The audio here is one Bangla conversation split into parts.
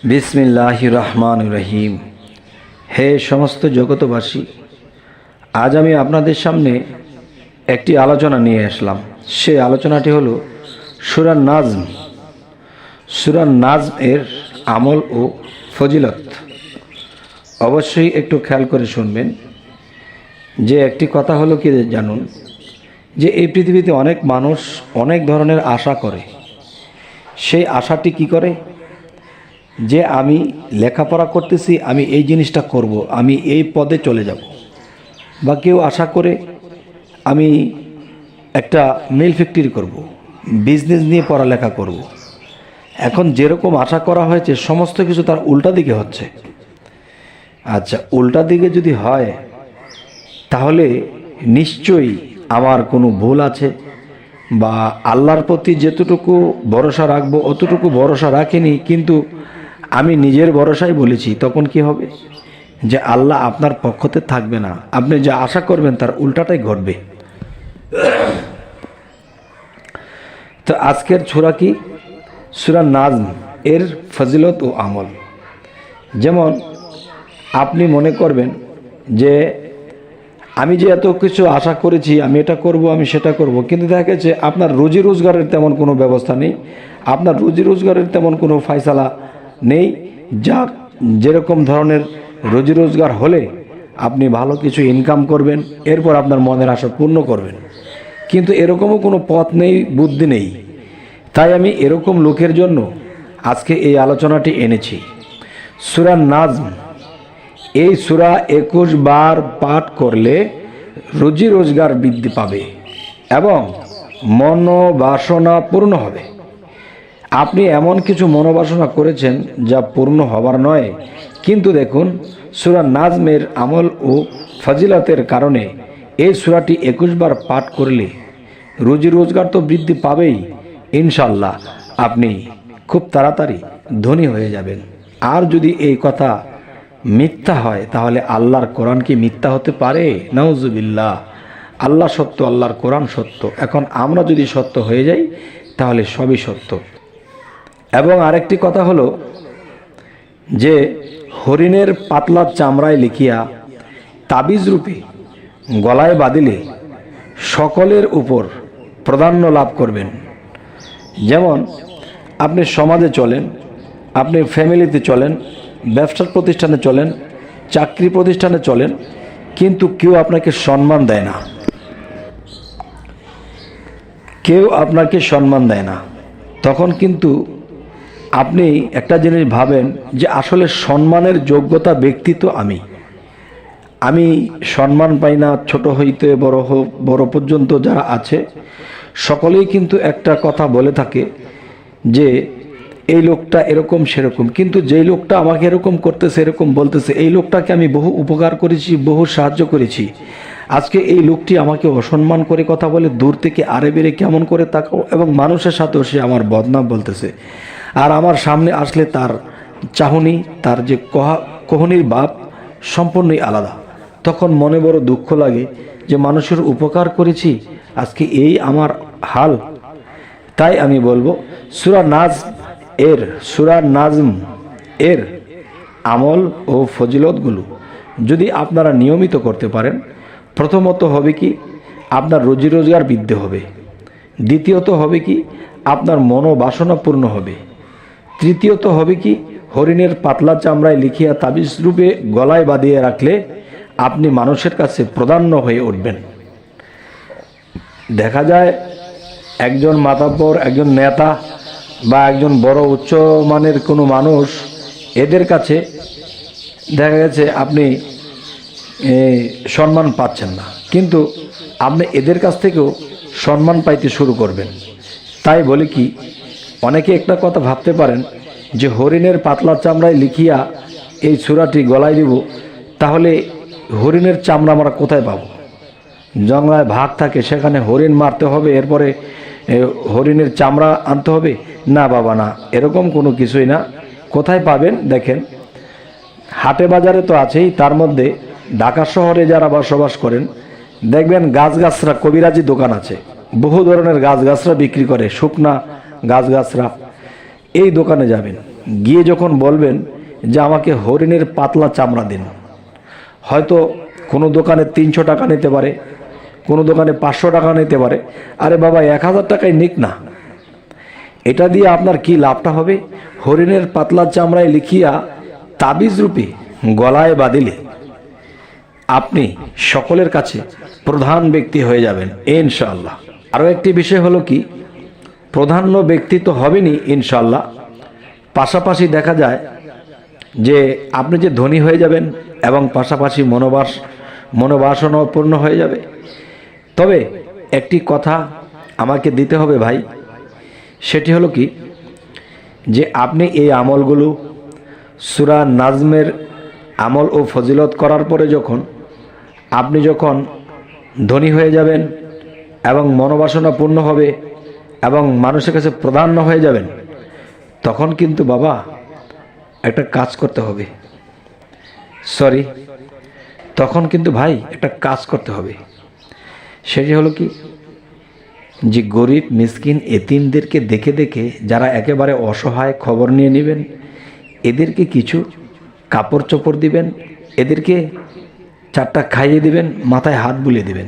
বিসমিল্লাহির রহমানির রহিম। হে সমস্ত জগতবাসী, আজ আমি আপনাদের সামনে একটি আলোচনা নিয়ে আসলাম। সেই আলোচনাটি হলো সূরা নাজম। সূরা নাজম এর আমল ও ফজিলত। অবশ্যই একটু খেয়াল করে শুনবেন। যে একটি কথা হলো কি জানুন, যে এই পৃথিবীতে অনেক মানুষ অনেক ধরনের আশা করে। সেই আশাটি কি করে, যে আমি লেখাপড়া করতেছি, আমি এই জিনিসটা করব, আমি এই পদে চলে যাব। বা কেউ আশা করে আমি একটা মিল ফ্যাক্টরি করব, বিজনেস নিয়ে পড়ালেখা করব। এখন যেরকম আশা করা হয়েছে সমস্ত কিছু তার উল্টা দিকে হচ্ছে। আচ্ছা, উল্টা দিকে যদি হয় তাহলে নিশ্চয়ই আমার কোনো ভুল আছে, বা আল্লাহর প্রতি যেতটুকু ভরসা রাখবো অতটুকু ভরসা রাখিনি, কিন্তু আমি নিজের ভরসায় বলেছি। তখন কি হবে, যে আল্লাহ আপনার পক্ষতে থাকবে না, আপনি যা আশা করবেন তার উল্টাটাই ঘটবে। তো আজকের সূরা কি, সূরা নাজম এর ফজিলত ও আমল। যেমন আপনি মনে করবেন যে আমি যে এত কিছু আশা করেছি, আমি এটা করব, আমি সেটা করব, কিন্তু দেখা গেছে আপনার রুজি রোজগারের তেমন কোনো ব্যবস্থা নেই, আপনার রুজি রোজগারের তেমন কোনো ফয়সালা নেই। যা যেরকম ধরনের রুজি রোজগার হলে আপনি ভালো কিছু ইনকাম করবেন, এরপর আপনার মনের আশা পূর্ণ করবেন, কিন্তু এরকমও কোনো পথ নেই, বুদ্ধি নেই। তাই আমি এরকম লোকের জন্য আজকে এই আলোচনাটি এনেছি। সূরা নাজম, এই সূরা 21 বার পাঠ করলে রুজি রোজগার বৃদ্ধি পাবে এবং মনোবাসনা পূর্ণ হবে। আপনি এমন কিছু মনোবাসনা করেছেন যা পূর্ণ হবার নয়, কিন্তু দেখুন সূরা নাজমের আমল ও ফজিলতের কারণে এই সূরাটি 21 বার পাঠ করলে রুজি রোজগার তো বৃদ্ধি পাবেই, ইনশাল্লাহ আপনি খুব তাড়াতাড়ি ধনী হয়ে যাবেন। আর যদি এই কথা মিথ্যা হয় তাহলে আল্লাহর কোরআন কি মিথ্যা হতে পারে? নাউজুবিল্লাহ। আল্লাহ সত্য, আল্লাহর কোরআন সত্য। এখন আমরা যদি সত্য হয়ে যাই তাহলে সবই সত্য। এবং আরেকটি কথা হলো যে হরিণের পাতলা চামড়ায় লিখিয়া তাবিজ রূপে গলায় বাঁধিলে সকলের উপর প্রাধান্য লাভ করবেন। যেমন আপনি সমাজে চলেন, আপনি ফ্যামিলিতে চলেন, ব্যবসার প্রতিষ্ঠানে চলেন, চাকরি প্রতিষ্ঠানে চলেন, কিন্তু কেউ আপনাকে সম্মান দেয় না, কেউ আপনাকে সম্মান দেয় না। তখন কিন্তু আপনি একটা জিনিস ভাবেন যে আসলে সম্মানের যোগ্যতা ব্যক্তি তো আমি সম্মান পাই না। ছোট হইতে বড় পর্যন্ত যারা আছে সকলেই কিন্তু একটা কথা বলে থাকে যে এই লোকটা এরকম সেরকম, কিন্তু যেই লোকটা আমাকে এরকম করতেছে, এরকম বলতেছে, এই লোকটাকে আমি বহু উপকার করেছি, বহু সাহায্য করেছি, আজকে এই লোকটি আমাকে অসম্মান করে কথা বলে, দূর থেকে আরে বেড়ে কেমন করে তাকাও, এবং মানুষের সাথেও সে আমার বদনাম বলতেছে। আর আমার সামনে আসলে তার চাহনি, তার যে কোহনির ভাব সম্পূর্ণই আলাদা। তখন মনে বড় দুঃখ লাগে যে মানুষের উপকার করেছি, আজকে এই আমার হাল। তাই আমি বলবো সূরা নাজম এর আমল ও ফজিলতগুলো যদি আপনারা নিয়মিত করতে পারেন, প্রথমত হবে কি, আপনার রুজি রোজগার বৃদ্ধি হবে। দ্বিতীয়ত হবে কি, আপনার মনোবাসনা পূর্ণ হবে। তৃতীয়ত হবে কি, হরিণের পাতলা চামড়ায় লিখিয়া তাবিজ রূপে গলায় বাঁধিয়ে রাখলে আপনি মানুষের কাছে প্রাধান্য হয়ে উঠবেন। দেখা যায় একজন মাতাব্বর, একজন নেতা বা একজন বড় উচ্চ মানের কোনো মানুষ, এদের কাছে দেখা গেছে আপনি সম্মান পাচ্ছেন না, কিন্তু আপনি এদের কাছ থেকেও সম্মান পাইতে শুরু করবেন। তাই বলে কি, অনেকে একটা কথা ভাবতে পারেন যে হরিণের পাতলা চামড়ায় লিখিয়া এই সূরাটি গলায় দিব, তাহলে হরিণের চামড়া আমরা কোথায় পাবো? জঙ্গলায় ভাগ থাকে, সেখানে হরিণ মারতে হবে, এরপরে হরিণের চামড়া আনতে হবে? না বাবা, না, এরকম কোনো কিছুই না। কোথায় পাবেন দেখেন, হাটে বাজারে তো আছেই, তার মধ্যে ঢাকা শহরে যারা বসবাস করেন দেখবেন গাছগাছরা কবিরাজি দোকান আছে, বহু ধরনের গাছগাছরা বিক্রি করে, শুকনা গাছগাছরা, এই দোকানে যাবেন, গিয়ে যখন বলবেন যে আমাকে হরিণের পাতলা চামড়া দিন, হয়তো কোনো দোকানে 300 টাকা নিতে পারে, কোনো দোকানে 500 টাকা নিতে পারে। আরে বাবা, 1000 টাকায় নিক না, এটা দিয়ে আপনার কি লাভটা হবে? হরিণের পাতলা চামড়ায় লিখিয়া তাবিজ রূপে গলায় বাঁধিলে আপনি সকলের কাছে প্রধান ব্যক্তি হয়ে যাবেন ইনশাআল্লাহ। আরও একটি বিষয় হলো কি, প্রধান্য ব্যক্তি তো হবেনই ইনশাআল্লাহ, পাশাপাশি দেখা যায় যে আপনি যে ধনী হয়ে যাবেন এবং পাশাপাশি মনোবাসনাও পূর্ণ হয়ে যাবে। তবে একটি কথা আমাকে দিতে হবে ভাই, সেটি হলো কি, যে আপনি এই আমলগুলো সূরা নাজমের আমল ও ফজিলত করার পরে আপনি যখন ধনী হয়ে যাবেন এবং মনোবাসনা পূর্ণ হবে এবং মানুষের কাছে প্রাধান্য হয়ে যাবেন, তখন কিন্তু বাবা একটা কাজ করতে হবে, তখন কিন্তু ভাই একটা কাজ করতে হবে। সেটি হলো কি, যে গরিব মিসকিন এতিমদেরকে দেখে দেখে যারা একেবারে অসহায় খবর নিয়ে নেবেন, এদেরকে কিছু কাপড় চোপড় দিবেন, এদেরকে 4টা খাইয়ে দিবেন, মাথায় হাত বুলিয়ে দিবেন।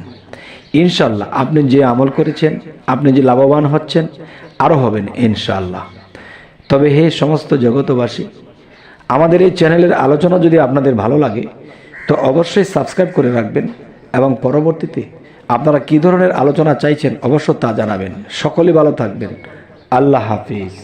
ইনশাল্লাহ আপনি যে আমল করেছেন, আপনি যে লাভবান হচ্ছেন, আরও হবেন ইনশাল্লাহ। তবে হে সমস্ত জগতবাসী, আমাদের এই চ্যানেলের আলোচনা যদি আপনাদের ভালো লাগে তো অবশ্যই সাবস্ক্রাইব করে রাখবেন এবং পরবর্তীতে আপনারা কী ধরনের আলোচনা চাইছেন অবশ্য তা জানাবেন। সকলে ভালো থাকবেন। আল্লাহ হাফিজ।